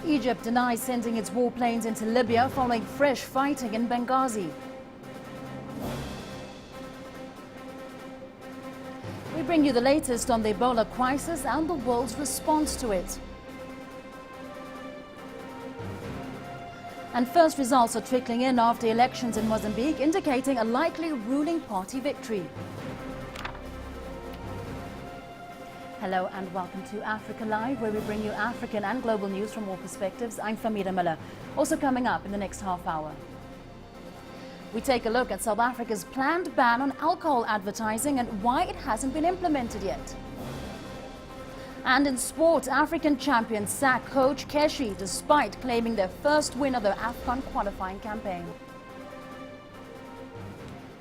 Egypt denies sending its warplanes into Libya following fresh fighting in Benghazi. We bring you the latest on the Ebola crisis and the world's response to it. And first results are trickling in after elections in Mozambique, indicating a likely ruling party victory. Hello and welcome to Africa Live, where we bring you African and global news from all perspectives. I'm Fahmida. Also coming up in the next half hour, we take a look at South Africa's planned ban on alcohol advertising and why it hasn't been implemented yet. And in sport, African champions sack coach Keshi despite claiming their first win of their AFCON qualifying campaign.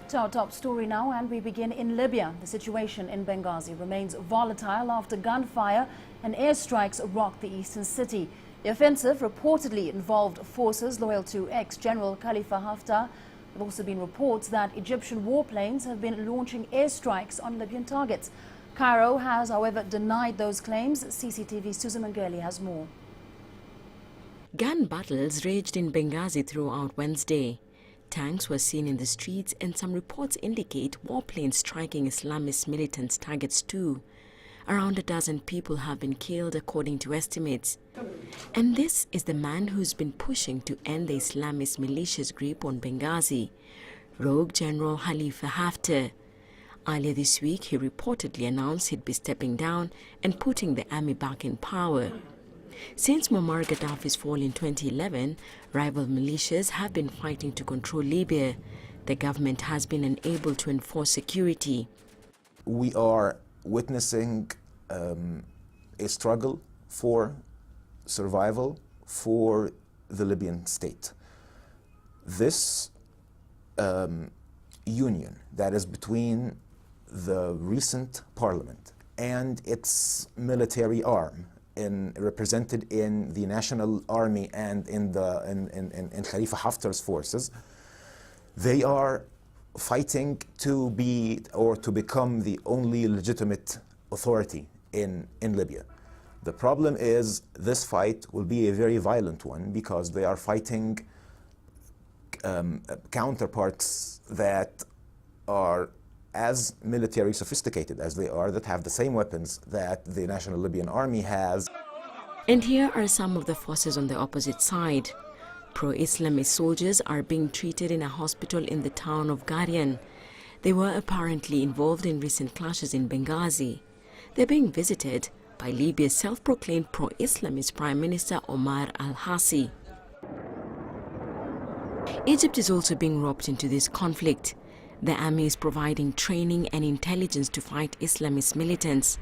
To our top story now, and we begin in Libya. The situation in Benghazi remains volatile after gunfire and airstrikes rocked the eastern city. The offensive reportedly involved forces loyal to ex-General Khalifa Haftar. There have also been reports that Egyptian warplanes have been launching airstrikes on Libyan targets. Cairo has, however, denied those claims. CCTV's Susan Mangeli has more. Gun battles raged in Benghazi throughout Wednesday. Tanks were seen in the streets and some reports indicate warplanes striking Islamist militants' targets too. Around a dozen people have been killed according to estimates. And this is the man who's been pushing to end the Islamist militia's grip on Benghazi, Rogue General Khalifa Haftar. Earlier this week, he reportedly announced he'd be stepping down and putting the army back in power. Since Muammar Gaddafi's fall in 2011, rival militias have been fighting to control Libya. The government has been unable to enforce security. We are witnessing a struggle for survival for the Libyan state. This union that is between the recent parliament and its military arm, represented in the National Army and in Khalifa Haftar's forces, they are fighting to be or to become the only legitimate authority in Libya. The problem is this fight will be a very violent one because they are fighting counterparts that are as military sophisticated as they are, that have the same weapons that the National Libyan Army has. And here are some of the forces on the opposite side. Pro-Islamist soldiers are being treated in a hospital in the town of Garian. They were apparently involved in recent clashes in Benghazi. They're being visited by Libya's self-proclaimed pro-Islamist Prime Minister Omar al-Hassi. Egypt is also being roped into this conflict. The army is providing training and intelligence to fight Islamist militants.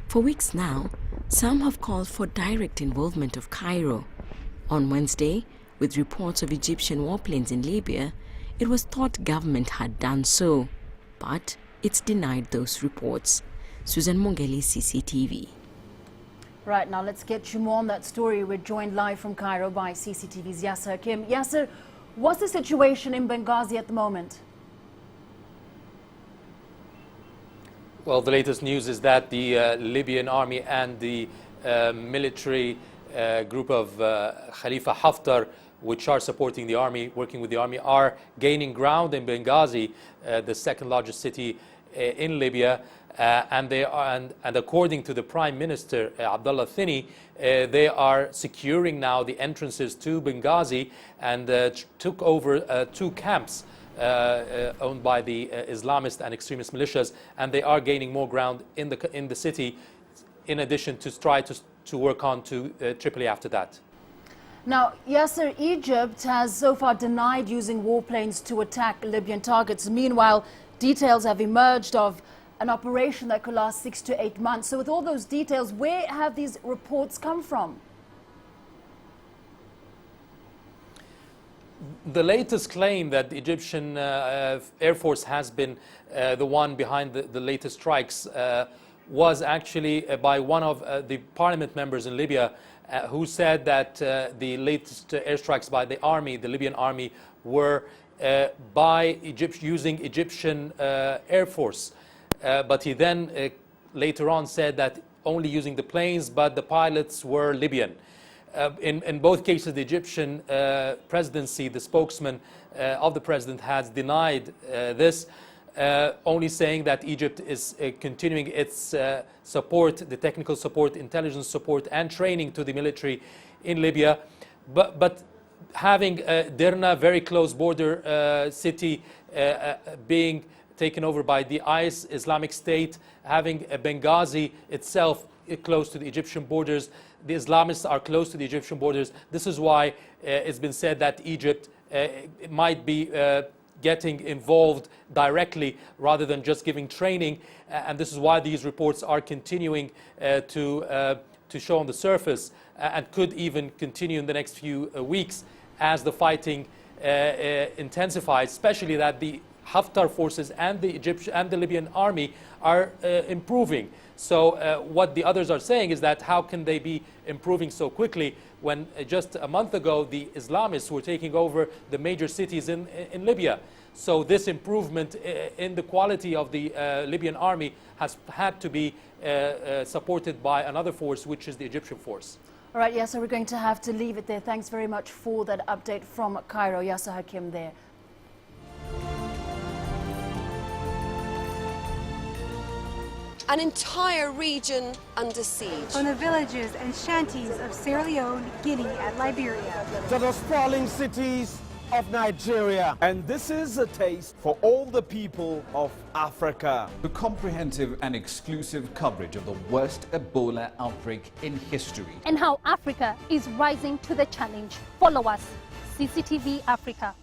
For weeks now, some have called for direct involvement of Cairo. On Wednesday, with reports of Egyptian warplanes in Libya, it was thought government had done so, but it's denied those reports. Susan Mangeli, CCTV. Right, now let's get you more on that story. We're joined live from Cairo by CCTV's Yasser Hakim. Yasser, what's the situation in Benghazi at the moment? Well, the latest news is that the Libyan army and the military group of Khalifa Haftar, which are supporting the army, working with the army, are gaining ground in Benghazi, the second largest city in Libya. And according to the Prime Minister, Abdullah Thini, they are securing now the entrances to Benghazi and took over 2 camps owned by the Islamist and extremist militias, and they are gaining more ground in the city, in addition to try to work on to Tripoli after that. Now, Yasser, Egypt has so far denied using warplanes to attack Libyan targets. Meanwhile, details have emerged of an operation that could last 6 to 8 months. So with all those details, where have these reports come from? The latest claim that the Egyptian Air Force has been the one behind the latest strikes was actually by one of the parliament members in Libya who said that the latest airstrikes by the army, the Libyan army, were by using Egyptian Air Force. But he then later on said that only using the planes, but the pilots were Libyan. In both cases, the Egyptian presidency, the spokesman of the president, has denied this, only saying that Egypt is continuing its support, the technical support, intelligence support, and training to the military in Libya. But having Derna, very close border city, being taken over by the IS, Islamic State, having Benghazi itself close to the Egyptian borders, the Islamists are close to the Egyptian borders. This is why it's been said that Egypt might be getting involved directly rather than just giving training, and this is why these reports are continuing to show on the surface, and could even continue in the next few weeks as the fighting intensifies, especially that the Haftar forces and the Egyptian and the Libyan army are improving. So what the others are saying is that how can they be improving so quickly when just a month ago the Islamists were taking over the major cities in Libya. So this improvement in the quality of the Libyan army has had to be supported by another force, which is the Egyptian force. All right, Yasser, we're going to have to leave it there. Thanks very much for that update from Cairo. Yasser Hakim there. An entire region under siege. From the villages and shanties of Sierra Leone, Guinea, and Liberia. To the sprawling cities of Nigeria. And this is a taste for all the people of Africa. The comprehensive and exclusive coverage of the worst Ebola outbreak in history. And how Africa is rising to the challenge. Follow us, CCTV Africa.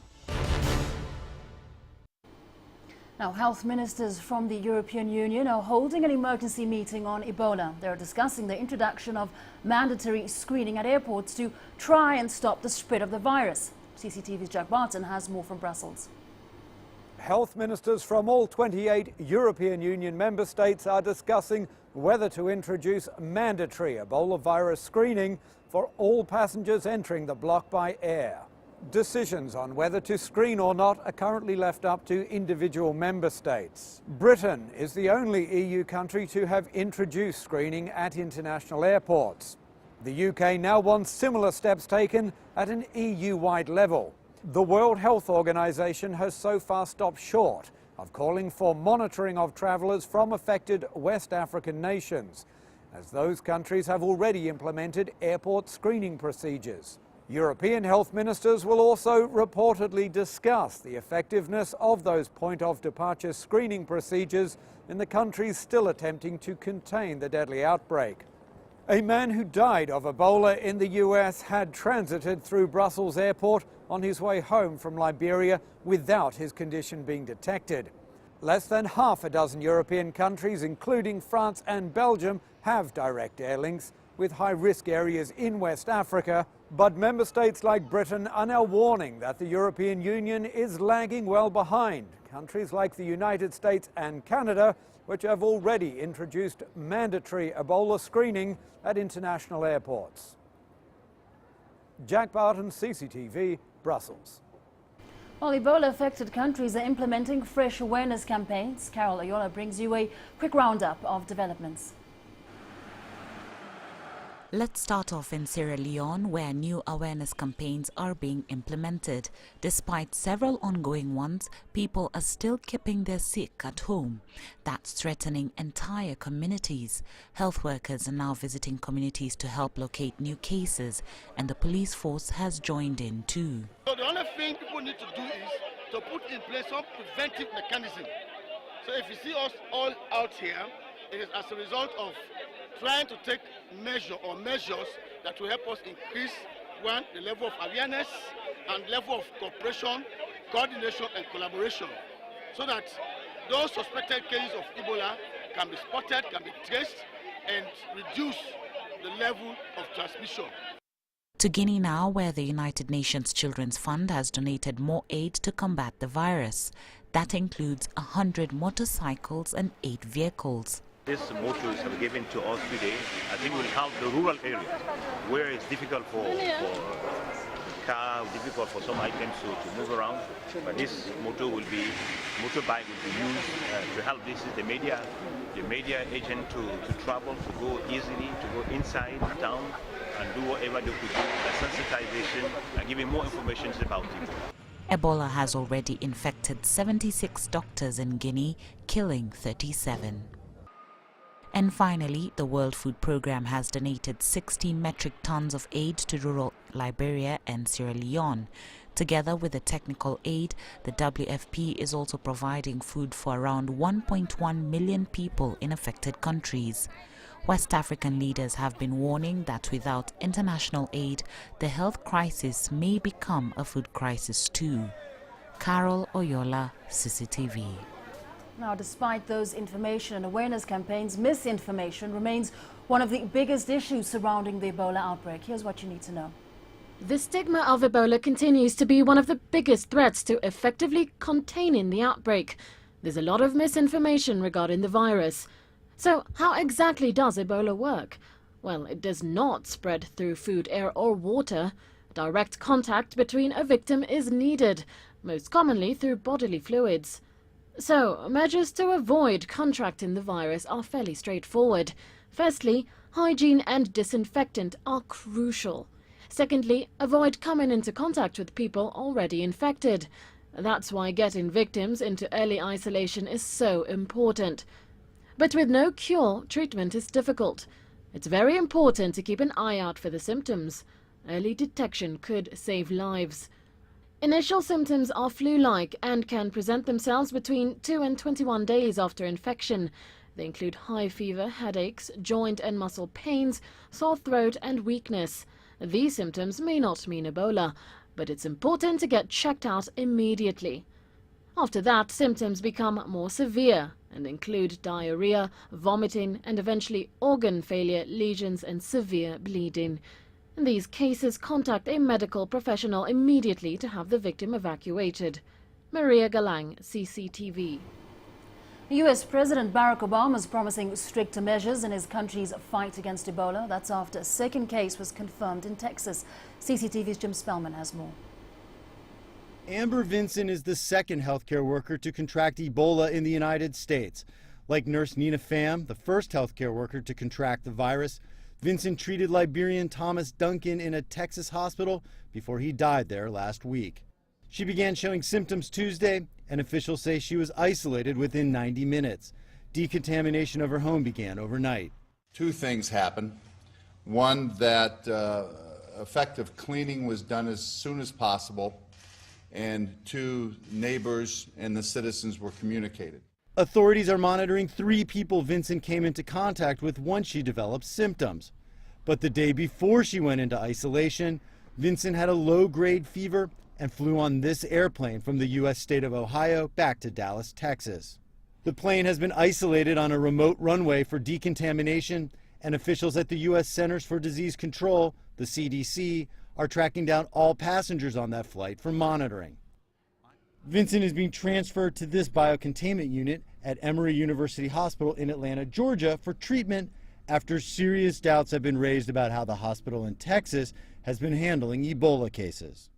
Now, health ministers from the European Union are holding an emergency meeting on Ebola. They're discussing the introduction of mandatory screening at airports to try and stop the spread of the virus. CCTV's Jack Barton has more from Brussels. Health ministers from all 28 European Union member states are discussing whether to introduce mandatory Ebola virus screening for all passengers entering the bloc by air. Decisions on whether to screen or not are currently left up to individual member states. Britain is the only EU country to have introduced screening at international airports. The UK now wants similar steps taken at an EU-wide level. The World Health Organization has so far stopped short of calling for monitoring of travellers from affected West African nations, as those countries have already implemented airport screening procedures. European health ministers will also reportedly discuss the effectiveness of those point-of-departure screening procedures in the countries still attempting to contain the deadly outbreak. A man who died of Ebola in the US had transited through Brussels airport on his way home from Liberia without his condition being detected. Less than half a dozen European countries, including France and Belgium, have direct air links with high-risk areas in West Africa, but member states like Britain are now warning that the European Union is lagging well behind countries like the United States and Canada, which have already introduced mandatory Ebola screening at international airports. Jack Barton, CCTV, Brussels. While Ebola-affected countries are implementing fresh awareness campaigns, Carol Ayola brings you a quick roundup of developments. Let's start off in Sierra Leone, where new awareness campaigns are being implemented. Despite several ongoing ones, people are still keeping their sick at home. That's threatening entire communities. Health workers are now visiting communities to help locate new cases, and the police force has joined in too. So the only thing people need to do is to put in place some preventive mechanism. So if you see us all out here, it is as a result of trying to take measures that will help us increase, one, the level of awareness and level of cooperation, coordination and collaboration, so that those suspected cases of Ebola can be spotted, can be traced and reduce the level of transmission. To Guinea now, where the United Nations Children's Fund has donated more aid to combat the virus. That includes 100 motorcycles and 8 vehicles. These motors have given to us today, I think will help the rural areas where it's difficult for car, difficult for some items to move around. But this motorbike will be used to help. This is the media agent to travel, to go easily, to go inside town, and do whatever they could do, the sensitization and giving more information about people. Ebola has already infected 76 doctors in Guinea, killing 37. And finally, the World Food Programme has donated 60 metric tons of aid to rural Liberia and Sierra Leone. Together with the technical aid, the WFP is also providing food for around 1.1 million people in affected countries. West African leaders have been warning that without international aid, the health crisis may become a food crisis too. Carol Oyola, CCTV. Now, despite those information and awareness campaigns, misinformation remains one of the biggest issues surrounding the Ebola outbreak. Here's what you need to know. The stigma of Ebola continues to be one of the biggest threats to effectively containing the outbreak. There's a lot of misinformation regarding the virus. So how exactly does Ebola work? Well, it does not spread through food, air or water. Direct contact between a victim is needed, most commonly through bodily fluids. So, measures to avoid contracting the virus are fairly straightforward. Firstly, hygiene and disinfectant are crucial. Secondly, avoid coming into contact with people already infected. That's why getting victims into early isolation is so important. But with no cure, treatment is difficult. It's very important to keep an eye out for the symptoms. Early detection could save lives. Initial symptoms are flu-like and can present themselves between 2 and 21 days after infection. They include high fever, headaches, joint and muscle pains, sore throat and weakness. These symptoms may not mean Ebola, but it's important to get checked out immediately. After that, symptoms become more severe and include diarrhea, vomiting, and eventually organ failure, lesions, and severe bleeding. In these cases, contact a medical professional immediately to have the victim evacuated. Maria Galang, CCTV. US President Barack Obama is promising stricter measures in his country's fight against Ebola. That's after a second case was confirmed in Texas. CCTV's Jim Spellman has more. Amber Vinson is the second healthcare worker to contract Ebola in the United States. Like nurse Nina Pham, the first healthcare worker to contract the virus, Vinson treated Liberian Thomas Duncan in a Texas hospital before he died there last week. She began showing symptoms Tuesday, and officials say she was isolated within 90 minutes. Decontamination of her home began overnight. Two things happened. One, that effective cleaning was done as soon as possible, and two, neighbors and the citizens were communicated. Authorities are monitoring 3 people Vinson came into contact with once she developed symptoms. But the day before she went into isolation, Vinson had a low-grade fever and flew on this airplane from the U.S. state of Ohio back to Dallas, Texas. The plane has been isolated on a remote runway for decontamination, and officials at the U.S. Centers for Disease Control, the CDC, are tracking down all passengers on that flight for monitoring. Vinson is being transferred to this biocontainment unit at Emory University Hospital in Atlanta, Georgia, for treatment after serious doubts have been raised about how the hospital in Texas has been handling Ebola cases.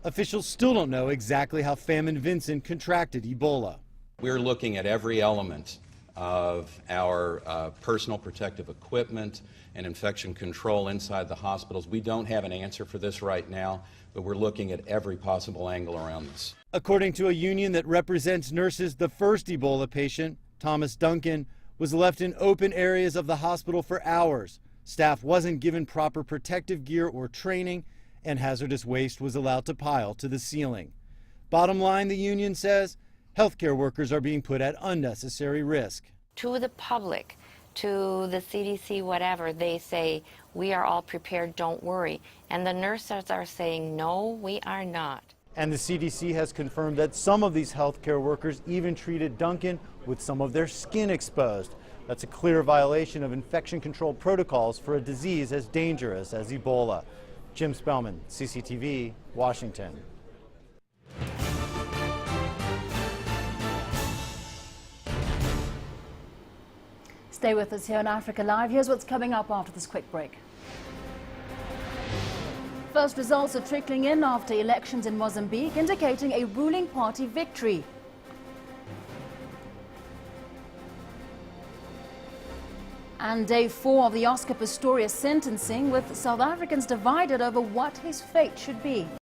Officials still don't know exactly how Pham and Vinson contracted Ebola. We're looking at every element of our personal protective equipment and infection control inside the hospitals. We don't have an answer for this right now, but we're looking at every possible angle around this. According to a union that represents nurses, the first Ebola patient, Thomas Duncan, was left in open areas of the hospital for hours. Staff wasn't given proper protective gear or training, and hazardous waste was allowed to pile to the ceiling. Bottom line, the union says, healthcare workers are being put at unnecessary risk. To the public, to the CDC, whatever, they say, we are all prepared, don't worry. And the nurses are saying, no, we are not. And the CDC has confirmed that some of these healthcare workers even treated Duncan with some of their skin exposed. That's a clear violation of infection control protocols for a disease as dangerous as Ebola. Jim Spellman, CCTV, Washington. Stay with us here on Africa Live. Here's what's coming up after this quick break. First results are trickling in after elections in Mozambique, indicating a ruling party victory. And day 4 of the Oscar Pistorius sentencing, with South Africans divided over what his fate should be.